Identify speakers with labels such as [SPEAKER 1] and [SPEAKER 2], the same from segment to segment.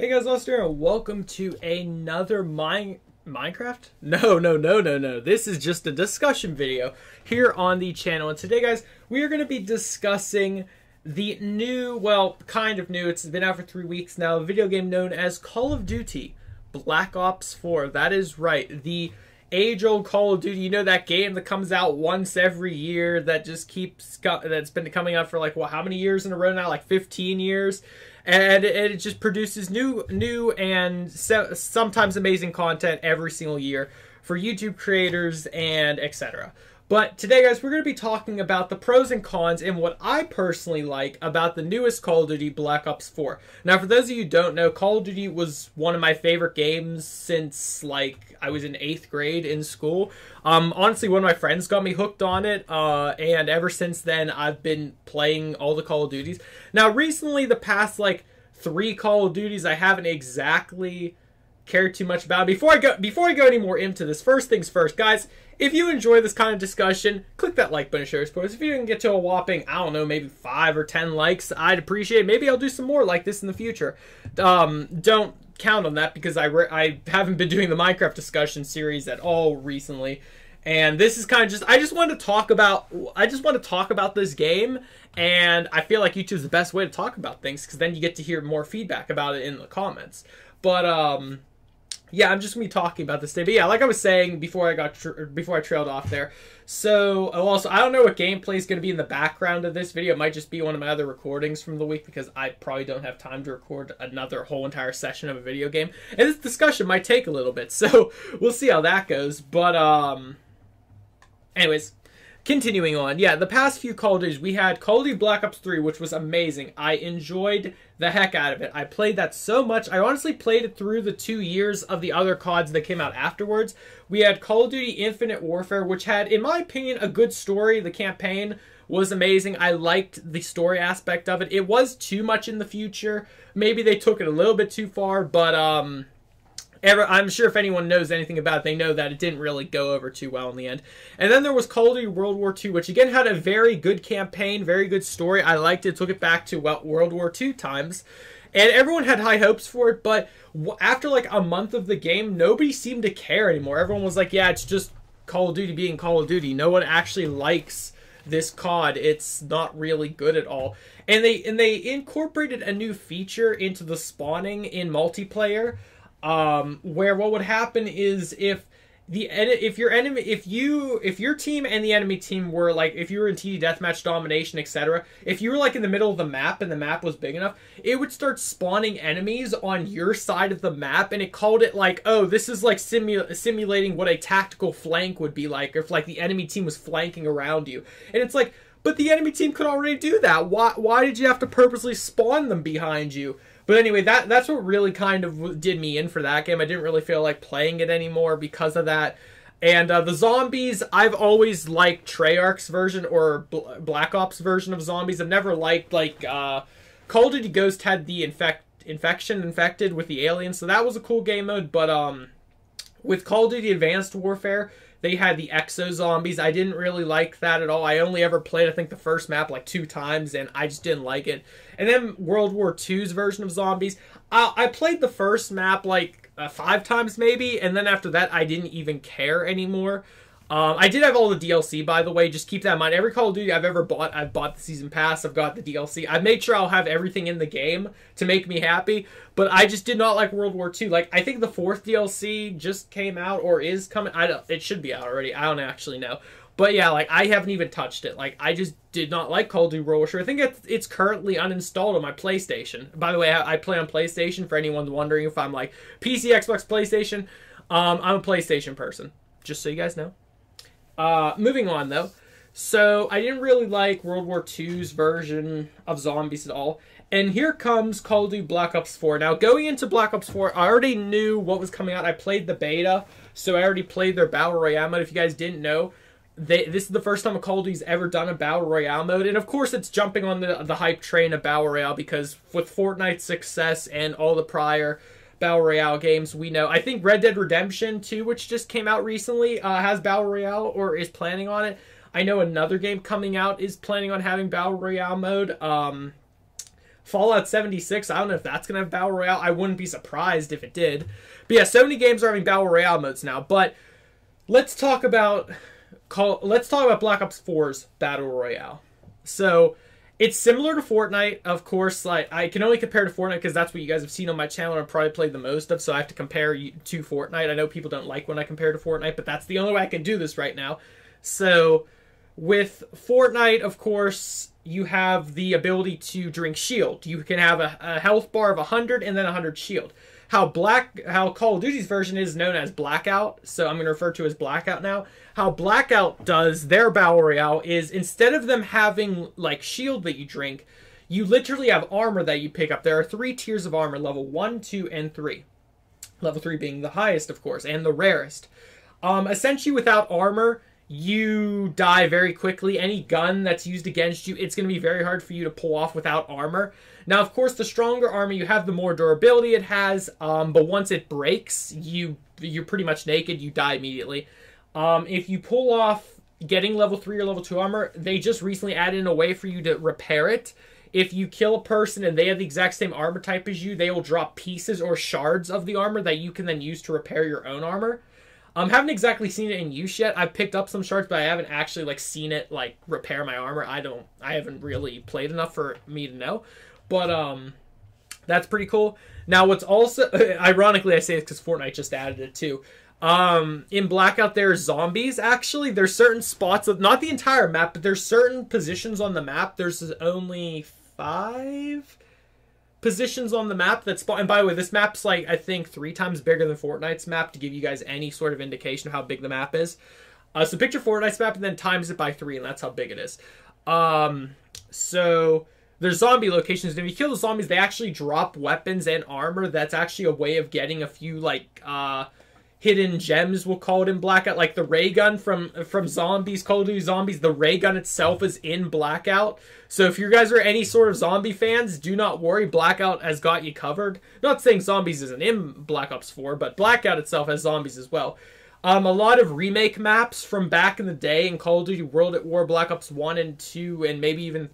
[SPEAKER 1] Hey guys, Lester, and welcome to another Minecraft? No. This is just a discussion video here on the channel. And today, guys, we are going to be discussing the new, well, kind of new, it's been out for 3 weeks now, a video game known as Call of Duty Black Ops 4. That is right, the age-old Call of Duty. You know, that game that comes out once every year that just that's been coming out for like, what, how many years in a row now? Like 15 years. And it just produces new and sometimes amazing content every single year for YouTube creators and etc. But today, guys, we're going to be talking about the pros and cons and what I personally like about the newest Call of Duty Black Ops 4. Now, for those of you who don't know, Call of Duty was one of my favorite games since, like, I was in 8th grade in school. Honestly, one of my friends got me hooked on it, and ever since then, I've been playing all the Call of Duties. Now, recently, the past, like, 3 Call of Duties, I haven't exactly cared too much about. Before I go any more into this, first things first, guys, if you enjoy this kind of discussion, click that like button, share, support. If you can get to a whopping, I don't know, maybe 5 or 10 likes, I'd appreciate it. Maybe I'll do some more like this in the future. Don't count on that because I haven't been doing the Minecraft discussion series at all recently. And this is kind of just, I just want to talk about this game, and I feel like YouTube's the best way to talk about things because then you get to hear more feedback about it in the comments. But yeah, I'm just gonna be talking about this today. But yeah, like I was saying before I trailed off there. So also, I don't know what gameplay is gonna be in the background of this video. It might just be one of my other recordings from the week because I probably don't have time to record another whole entire session of a video game. And this discussion might take a little bit, so we'll see how that goes. But anyways, continuing on. Yeah, the past few Call of Duties, we had Call of Duty Black Ops 3, which was amazing. I enjoyed the heck out of it. I played that so much. I honestly played it through the 2 years of the other CODs that came out afterwards. We had Call of Duty Infinite Warfare, which had, in my opinion, a good story. The campaign was amazing. I liked the story aspect of it. It was too much in the future. Maybe they took it a little bit too far, but I'm sure if anyone knows anything about it, they know that it didn't really go over too well in the end. And then there was Call of Duty World War II, which again had a very good campaign, very good story. I liked it, took it back to, well, World War II times. And everyone had high hopes for it, but after like a month of the game, nobody seemed to care anymore. Everyone was like, yeah, it's just Call of Duty being Call of Duty. No one actually likes this COD. It's not really good at all. And they incorporated a new feature into the spawning in multiplayer. Where what would happen is if your team and the enemy team were like, if you were in TD deathmatch domination, etc., if you were like in the middle of the map and the map was big enough, it would start spawning enemies on your side of the map, and it called it like, oh, this is like simulating what a tactical flank would be like if like the enemy team was flanking around you. And it's like, but the enemy team could already do that. Why did you have to purposely spawn them behind you? But anyway, that's what really kind of did me in for that game. I didn't really feel like playing it anymore because of that. And the zombies, I've always liked Treyarch's version or Black Ops version of zombies. I've never liked, like, Call of Duty Ghost had the infected with the aliens, so that was a cool game mode. But with Call of Duty Advanced Warfare, they had the exo zombies. I didn't really like that at all. I only ever played, I think, the first map like 2 times, and I just didn't like it. And then World War II's version of zombies, I played the first map like 5 times maybe, and then after that, I didn't even care anymore. I did have all the DLC, by the way. Just keep that in mind. Every Call of Duty I've ever bought, I've bought the Season Pass. I've got the DLC. I've made sure I'll have everything in the game to make me happy. But I just did not like World War II. Like, I think the 4th DLC just came out or is coming. It should be out already. I don't actually know. But yeah, like, I haven't even touched it. Like, I just did not like Call of Duty World War II. I think it's currently uninstalled on my PlayStation. By the way, I play on PlayStation, for anyone wondering if I'm like PC, Xbox, PlayStation. I'm a PlayStation person, just so you guys know. Moving on, though. So, I didn't really like World War II's version of zombies at all. And here comes Call of Duty Black Ops 4. Now, going into Black Ops 4, I already knew what was coming out. I played the beta, so I already played their Battle Royale mode. If you guys didn't know, this is the first time a Call of Duty's ever done a Battle Royale mode. And, of course, it's jumping on the hype train of Battle Royale because with Fortnite's success and all the prior Battle Royale games we know. I think Red Dead Redemption 2, which just came out recently, has Battle Royale or is planning on it. I know another game coming out is planning on having Battle Royale mode. Fallout 76, I don't know if that's going to have Battle Royale. I wouldn't be surprised if it did. But yeah, so many games are having Battle Royale modes now. But let's talk about Black Ops 4's Battle Royale. So it's similar to Fortnite, of course. Like, I can only compare to Fortnite because that's what you guys have seen on my channel and I've probably played the most of, so I have to compare to Fortnite. I know people don't like when I compare to Fortnite, but that's the only way I can do this right now. So with Fortnite, of course, you have the ability to drink shield. You can have a health bar of 100 and then 100 shield. How Call of Duty's version is known as Blackout, so I'm going to refer to as Blackout now. How Blackout does their Battle Royale is, instead of them having like shield that you drink, you literally have armor that you pick up. There are 3 tiers of armor, level 1, 2, and 3. Level 3 being the highest, of course, and the rarest. Essentially, without armor, you die very quickly. Any gun that's used against you, it's going to be very hard for you to pull off without armor. Now, of course, the stronger armor you have, the more durability it has. But once it breaks, you're pretty much naked. You die immediately. If you pull off getting level 3 or level 2 armor, they just recently added in a way for you to repair it. If you kill a person and they have the exact same armor type as you, they will drop pieces or shards of the armor that you can then use to repair your own armor. Haven't exactly seen it in use yet. I've picked up some shards, but I haven't actually like seen it like repair my armor. I haven't really played enough for me to know. But that's pretty cool. Now what's also ironically I say this because Fortnite just added it too. In Blackout there's zombies. Actually, there's certain spots of, not the entire map, but there's certain positions on the map. There's only 5 positions on the map that spawn. And by the way, this map's like, I think 3 times bigger than Fortnite's map, to give you guys any sort of indication of how big the map is. So picture Fortnite's map and then times it by 3, and that's how big it is. So there's zombie locations, and if you kill the zombies, they actually drop weapons and armor. That's actually a way of getting a few like hidden gems, we'll call it, in Blackout, like the ray gun from Zombies, Call of Duty Zombies. The ray gun itself is in Blackout. So if you guys are any sort of zombie fans, do not worry, Blackout has got you covered. Not saying Zombies isn't in Black Ops 4, but Blackout itself has zombies as well. A lot of remake maps from back in the day in Call of Duty World at War, Black Ops 1 and 2, and maybe even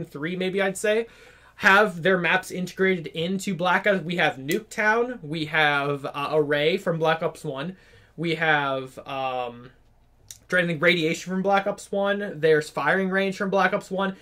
[SPEAKER 1] 3, maybe I'd say, have their maps integrated into Blackout. We have Nuketown, we have Array from Black Ops 1, we have Radiation from Black Ops 1, there's Firing Range from Black Ops 1,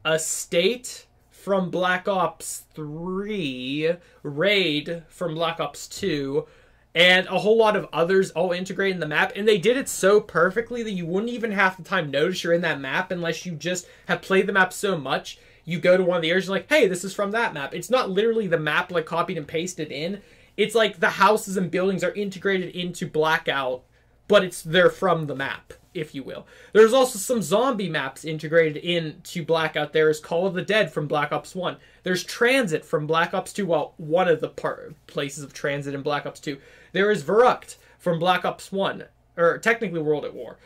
[SPEAKER 1] Estate from Black Ops 3, Raid from Black Ops 2, and a whole lot of others all integrated in the map. And they did it so perfectly that you wouldn't even half the time notice you're in that map unless you just have played the map so much. You go to one of the areas, you're like, hey, this is from that map. It's not literally the map like copied and pasted in. It's like the houses and buildings are integrated into Blackout, but they're from the map, if you will. There's also some zombie maps integrated into Blackout. There is Call of the Dead from Black Ops 1. There's Transit from Black Ops 2. Well, one of the places of transit in Black Ops 2. There is Verrucht from Black Ops 1, or technically World at War.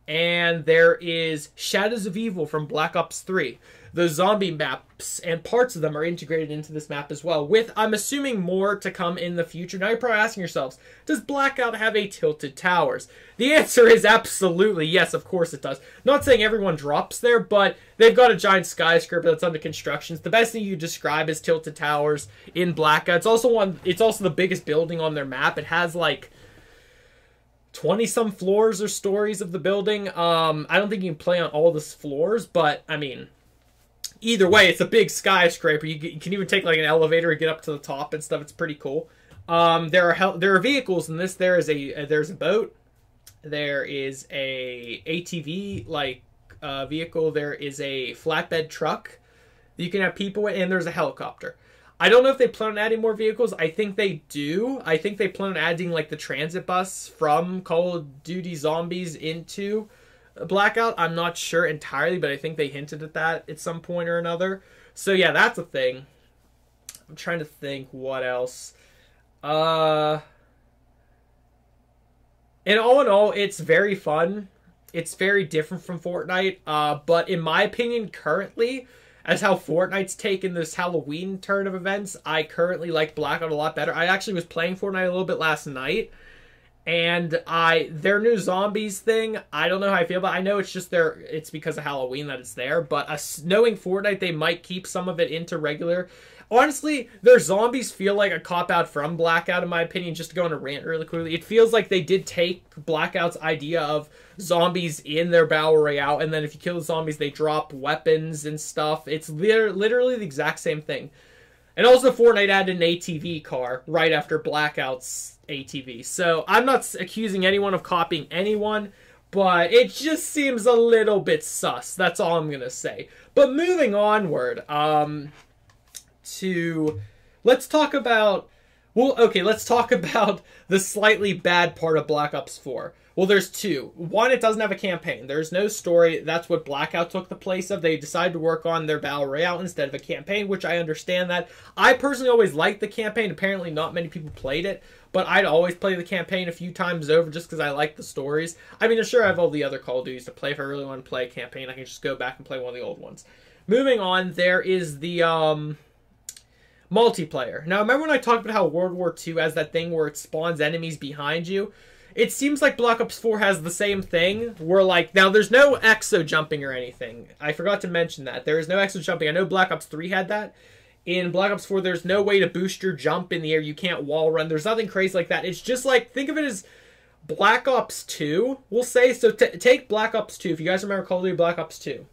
[SPEAKER 1] And there is Shadows of Evil from Black Ops 3. The zombie maps and parts of them are integrated into this map as well, with, I'm assuming, more to come in the future. Now you're probably asking yourselves, does Blackout have a Tilted Towers? The answer is absolutely yes, of course it does. Not saying everyone drops there, but they've got a giant skyscraper that's under construction. It's the best thing you describe as Tilted Towers in Blackout. It's also the biggest building on their map. It has like 20-some floors or stories of the building. I don't think you can play on all the floors, but I mean, either way, it's a big skyscraper. You can even take like an elevator and get up to the top and stuff. It's pretty cool. There are vehicles in this. There's a boat. There is a ATV vehicle. There is a flatbed truck that you can have people in, and there's a helicopter. I don't know if they plan on adding more vehicles. I think they do. I think they plan on adding like the transit bus from Call of Duty Zombies into Blackout. I'm not sure entirely, but I think they hinted at that at some point or another. So yeah, that's a thing. I'm trying to think what else. And all in all, it's very fun. It's very different from Fortnite. But in my opinion, currently, as how Fortnite's taken this Halloween turn of events, I currently like Blackout a lot better. I actually was playing Fortnite a little bit last night, And their new zombies thing, I don't know how I feel about it. I know it's just it's because of Halloween that it's there, but knowing Fortnite, they might keep some of it into regular. Honestly, their zombies feel like a cop-out from Blackout, in my opinion, just to go on a rant really quickly. It feels like they did take Blackout's idea of zombies in their Battle Royale, and then if you kill the zombies, they drop weapons and stuff. It's literally the exact same thing. And also, Fortnite added an ATV car right after Blackout's ATV. So, I'm not accusing anyone of copying anyone, but it just seems a little bit sus. That's all I'm going to say. But moving onward, let's talk about the slightly bad part of Black Ops 4. Well, there's two. One, it doesn't have a campaign. There's no story. That's what Blackout took the place of. They decided to work on their Battle Royale instead of a campaign, which I understand that. I personally always liked the campaign. Apparently not many people played it, but I'd always play the campaign a few times over just because I like the stories. I mean, sure, I have all the other Call of Duties to play. If I really want to play a campaign, I can just go back and play one of the old ones. Moving on, there is the multiplayer. Now, remember when I talked about how World War II has that thing where it spawns enemies behind you? It seems like Black Ops 4 has the same thing, where, like, now there's no exo jumping or anything. I forgot to mention that. There is no exo jumping. I know Black Ops 3 had that. In Black Ops 4, there's no way to boost your jump in the air. You can't wall run. There's nothing crazy like that. It's just like, think of it as Black Ops 2, we'll say. So take Black Ops 2. If you guys remember Call of Duty Black Ops 2.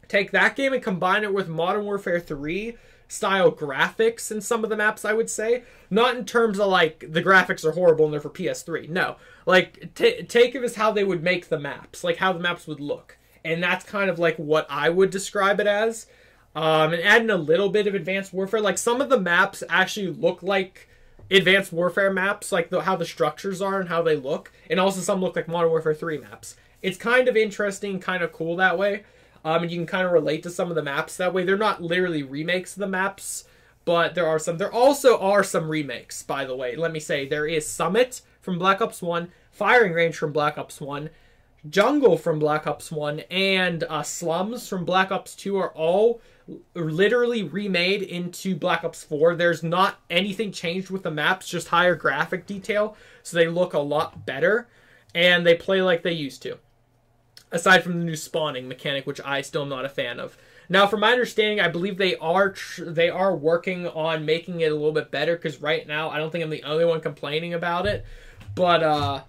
[SPEAKER 1] Take that game and combine it with Modern Warfare 3 style graphics in some of the maps, I would say. Not in terms of, like, the graphics are horrible and they're for PS3. No. Like, take it as how they would make the maps. Like, how the maps would look. And that's kind of, like, what I would describe it as. And adding a little bit of Advanced Warfare. Like, some of the maps actually look like Advanced Warfare maps. Like, how the structures are and how they look. And also some look like Modern Warfare 3 maps. It's kind of interesting, kind of cool that way. And you can kind of relate to some of the maps that way. They're not literally remakes of the maps, but there are some. There also are some remakes, by the way. Let me say, there is Summit from Black Ops 1, Firing Range from Black Ops 1, Jungle from Black Ops 1, and Slums from Black Ops 2 are all literally remade into Black Ops 4. There's not anything changed with the maps, just higher graphic detail, so they look a lot better, and they play like they used to. Aside from the new spawning mechanic, which I still am not a fan of. Now, from my understanding, I believe they are working on making it a little bit better, because right now, I don't think I'm the only one complaining about it. But,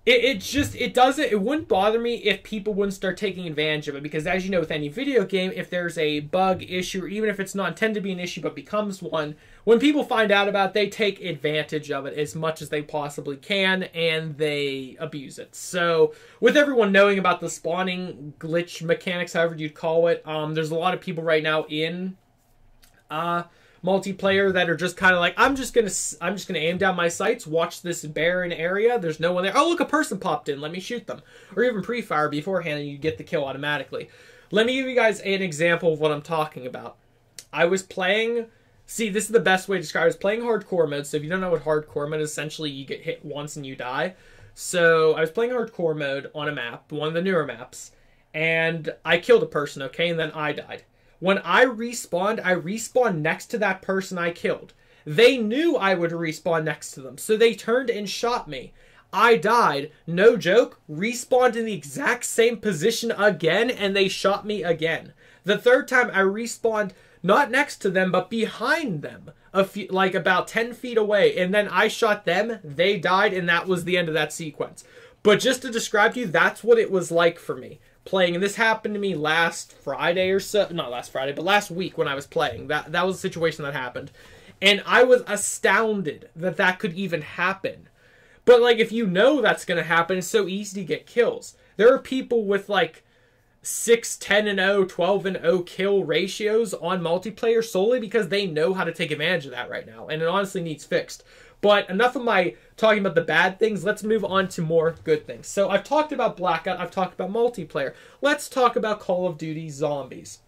[SPEAKER 1] it wouldn't bother me if people wouldn't start taking advantage of it, because as you know, with any video game, if there's a bug issue, or even if it's not intended to be an issue but becomes one, when people find out about it, they take advantage of it as much as they possibly can, and they abuse it. So, with everyone knowing about the spawning glitch mechanics, however you'd call it, there's a lot of people right now in multiplayer that are just kind of like, I'm just gonna aim down my sights, watch this barren area, there's no one there. Oh, look, a person popped in, let me shoot them. Or even pre-fire beforehand and you get the kill automatically. Let me give you guys an example of what I'm talking about. I was playing... See, this is the best way to describe it. I was playing hardcore mode, so if you don't know what hardcore mode is, essentially you get hit once and you die. So, I was playing hardcore mode on a map, one of the newer maps, and I killed a person, okay, and then I died. When I respawned next to that person I killed. They knew I would respawn next to them, so they turned and shot me. I died, no joke, respawned in the exact same position again, and they shot me again. The third time I respawned not next to them, but behind them, like about 10 feet away, and then I shot them, they died, and that was the end of that sequence. But just to describe to you, that's what it was like for me playing, and this happened to me last Friday or so, not last Friday, but last week when I was playing. That was a situation that happened, and I was astounded that that could even happen. But like, if you know that's gonna happen, it's so easy to get kills. There are people with like 6, 10-0, 12-0 kill ratios on multiplayer solely because they know how to take advantage of that right now, and it honestly needs fixed. But enough of my talking about the bad things. Let's move on to more good things. So I've talked about Blackout. I've talked about multiplayer. Let's talk about Call of Duty Zombies.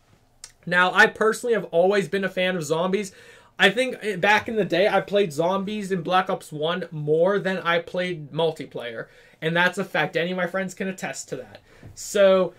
[SPEAKER 1] Now, I personally have always been a fan of zombies. I think back in the day, I played zombies in Black Ops 1 more than I played multiplayer. And that's a fact. Any of my friends can attest to that. So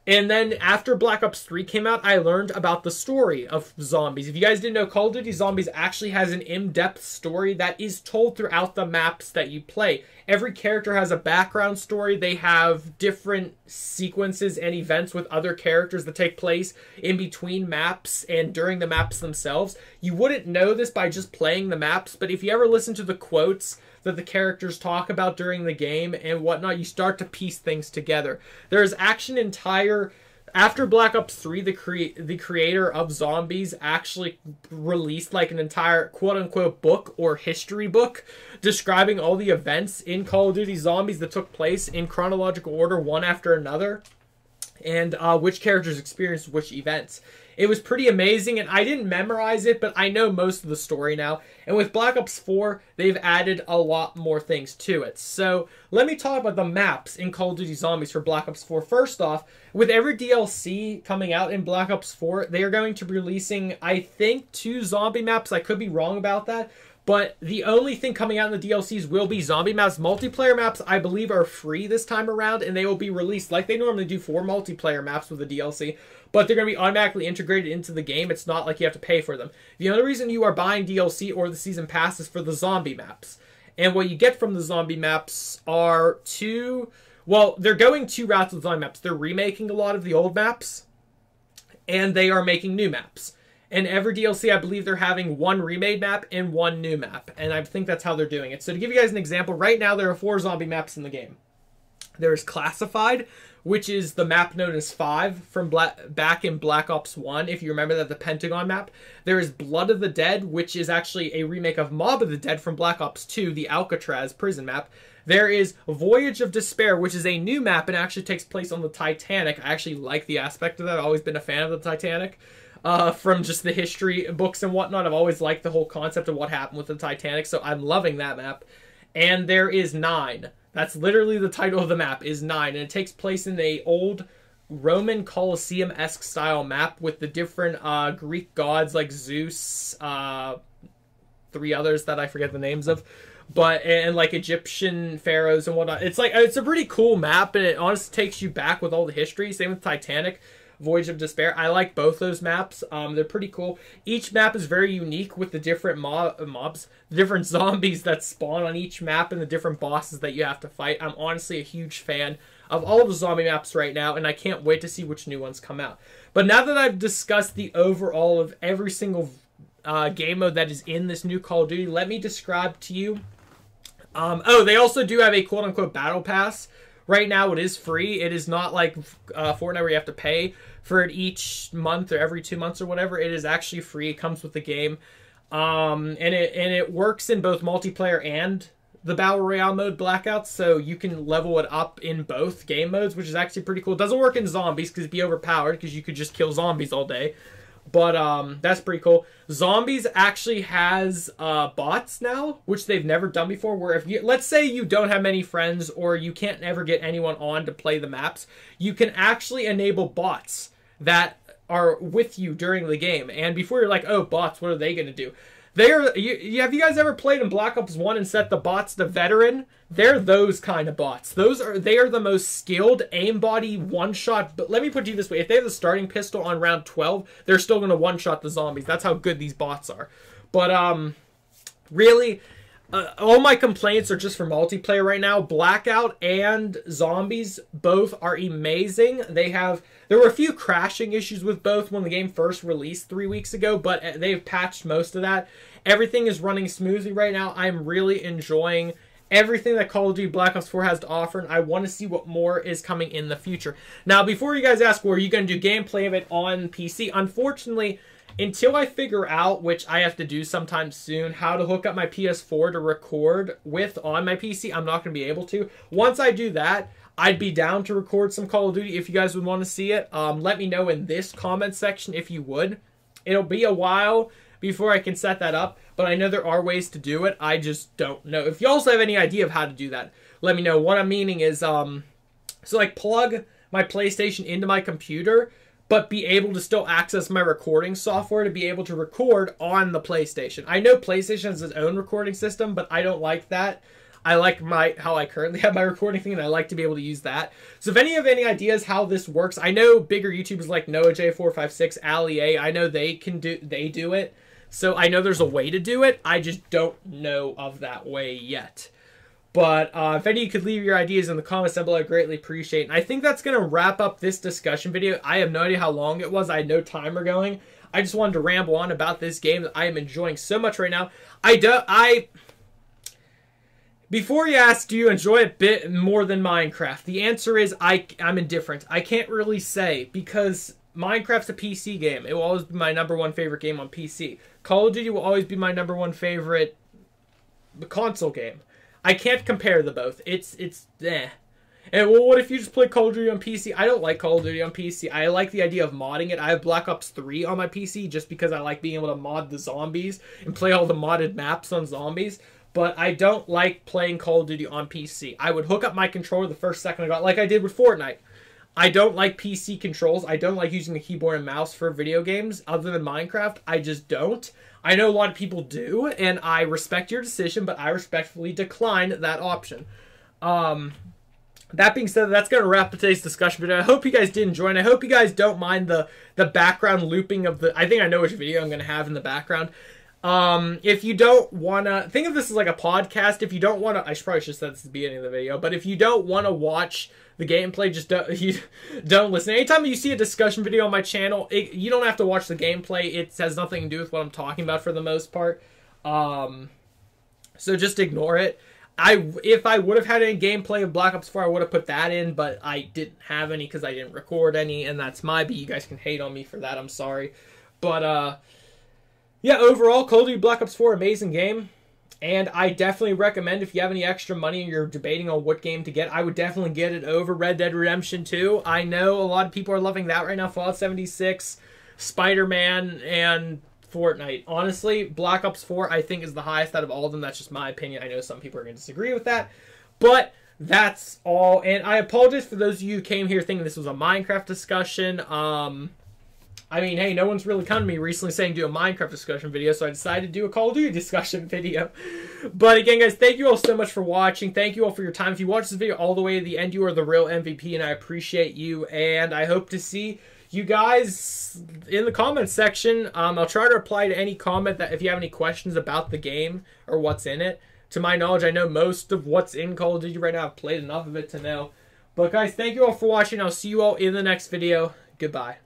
[SPEAKER 1] And then after Black Ops 3 came out, I learned about the story of zombies. If you guys didn't know, Call of Duty Zombies actually has an in-depth story that is told throughout the maps that you play. Every character has a background story. They have different sequences and events with other characters that take place in between maps and during the maps themselves. You wouldn't know this by just playing the maps, but if you ever listen to the quotes that the characters talk about during the game and whatnot, you start to piece things together. There's actually an entire... After Black Ops 3, the creator of Zombies actually released like an entire quote-unquote book or history book describing all the events in Call of Duty Zombies that took place in chronological order, one after another, and which characters experienced which events. It was pretty amazing, and I didn't memorize it, but I know most of the story now. And with Black Ops 4, they've added a lot more things to it. So let me talk about the maps in Call of Duty Zombies for Black Ops 4. First off, with every DLC coming out in Black Ops 4, they are going to be releasing, I think, 2 zombie maps. I could be wrong about that. But the only thing coming out in the DLCs will be zombie maps. Multiplayer maps, I believe, are free this time around, and they will be released like they normally do for multiplayer maps with the DLC. But they're going to be automatically integrated into the game. It's not like you have to pay for them. The only reason you are buying DLC or the Season Pass is for the zombie maps. And what you get from the zombie maps are two... Well, they're going 2 routes with zombie maps. They're remaking a lot of the old maps, and they are making new maps. And every DLC, I believe they're having 1 remade map and 1 new map. And I think that's how they're doing it. So to give you guys an example, right now there are 4 zombie maps in the game. There's Classified, which is the map known as 5 from back in Black Ops 1, if you remember that, the Pentagon map. There is Blood of the Dead, which is actually a remake of Mob of the Dead from Black Ops 2, the Alcatraz prison map. There is Voyage of Despair, which is a new map and actually takes place on the Titanic. I actually like the aspect of that. I've always been a fan of the Titanic. From just the history books and whatnot, I've always liked the whole concept of what happened with the Titanic, so I'm loving that map. And there is 9. That's literally the title of the map, is 9, and it takes place in a old Roman Colosseum-esque style map with the different Greek gods like Zeus, 3 others that I forget the names of, and like Egyptian pharaohs and whatnot. It's a pretty cool map, and it honestly takes you back with all the history. Same with Titanic. Voyage of Despair. I like both those maps. They're pretty cool. Each map is very unique with the different mobs, the different zombies that spawn on each map, and the different bosses that you have to fight. I'm honestly a huge fan of all of the zombie maps right now, and I can't wait to see which new ones come out. But now that I've discussed the overall of every single game mode that is in this new Call of Duty, let me describe to you. They also do have a quote-unquote battle pass. Right now, it is free. It is not like Fortnite where you have to pay for it each month or every 2 months or whatever. It is actually free. It comes with the game, and it works in both multiplayer and the Battle Royale mode Blackouts. So you can level it up in both game modes, which is actually pretty cool. It doesn't work in zombies because it'd be overpowered because you could just kill zombies all day. But that's pretty cool. Zombies actually has bots now, which they've never done before, where if you, let's say you don't have many friends or you can't ever get anyone on to play the maps, you can actually enable bots that are with you during the game. And before you're like, oh, bots, what are they going to do? Have you guys ever played in Black Ops 1 and set the bots to veteran? They're those kind of bots. They are the most skilled aimbody one-shot. But let me put it this way. If they have the starting pistol on round 12, they're still going to one-shot the zombies. That's how good these bots are. But really, all my complaints are just for multiplayer right now. Blackout and Zombies both are amazing. There were a few crashing issues with both when the game first released 3 weeks ago, but they've patched most of that. Everything is running smoothly right now. I'm really enjoying everything that Call of Duty Black Ops 4 has to offer, and I want to see what more is coming in the future. Now, before you guys ask, well, are you going to do gameplay of it on PC? Unfortunately, until I figure out, which I have to do sometime soon, how to hook up my PS4 to record with on my PC, I'm not going to be able to. Once I do that, I'd be down to record some Call of Duty if you guys would want to see it. Let me know in this comment section if you would. It'll be a while before I can set that up, but I know there are ways to do it. I just don't know. If you also have any idea of how to do that, let me know. What I'm meaning is, so like plug my PlayStation into my computer, but be able to still access my recording software to be able to record on the PlayStation. I know PlayStation has its own recording system, but I don't like that. I like how I currently have my recording thing, and I like to be able to use that. So if any have any ideas how this works, I know bigger YouTubers like NoahJ456, Ali A, I know they do it. So I know there's a way to do it. I just don't know of that way yet. But if any of you could leave your ideas in the comments down below, I'd greatly appreciate it. And I think that's going to wrap up this discussion video. I have no idea how long it was. I had no timer going. I just wanted to ramble on about this game that I am enjoying so much right now. Before you ask, do you enjoy it a bit more than Minecraft? The answer is I'm indifferent. I can't really say, because Minecraft's a PC game. It will always be my #1 favorite game on PC. Call of Duty will always be my #1 favorite console game. I can't compare the both. It's eh. And well, what if you just play Call of Duty on PC? I don't like Call of Duty on PC. I like the idea of modding it. I have Black Ops 3 on my PC just because I like being able to mod the zombies and play all the modded maps on zombies. But I don't like playing Call of Duty on PC. I would hook up my controller the first second I got, like I did with Fortnite. I don't like PC controls. I don't like using a keyboard and mouse for video games other than Minecraft. I just don't. I know a lot of people do, and I respect your decision, but I respectfully decline that option. That being said, that's going to wrap up today's discussion video. I hope you guys did enjoy, and I hope you guys don't mind the background looping of the... I think I know which video I'm going to have in the background. If you don't want to... Think of this as like a podcast. If you don't want to... I probably should have said this at the beginning of the video, but if you don't want to watch the gameplay, just don't listen. Anytime you see a discussion video on my channel, you don't have to watch the gameplay. It has nothing to do with what I'm talking about for the most part. So just ignore it. If I would have had any gameplay of Black Ops 4, I would have put that in, but I didn't have any because I didn't record any, and that's my B. You guys can hate on me for that. I'm sorry. But, yeah, overall, Call of Duty Black Ops 4, amazing game. And I definitely recommend, if you have any extra money and you're debating on what game to get, I would definitely get it over Red Dead Redemption 2. I know a lot of people are loving that right now. Fallout 76, Spider-Man, and Fortnite. Honestly, Black Ops 4, I think, is the highest out of all of them. That's just my opinion. I know some people are going to disagree with that. But that's all. And I apologize for those of you who came here thinking this was a Minecraft discussion. I mean, hey, no one's really come to me recently saying do a Minecraft discussion video, so I decided to do a Call of Duty discussion video. But again, guys, thank you all so much for watching. Thank you all for your time. If you watch this video all the way to the end, you are the real MVP, and I appreciate you. And I hope to see you guys in the comments section. I'll try to reply to any comment that if you have any questions about the game or what's in it. To my knowledge, I know most of what's in Call of Duty right now. I've played enough of it to know. But guys, thank you all for watching. I'll see you all in the next video. Goodbye.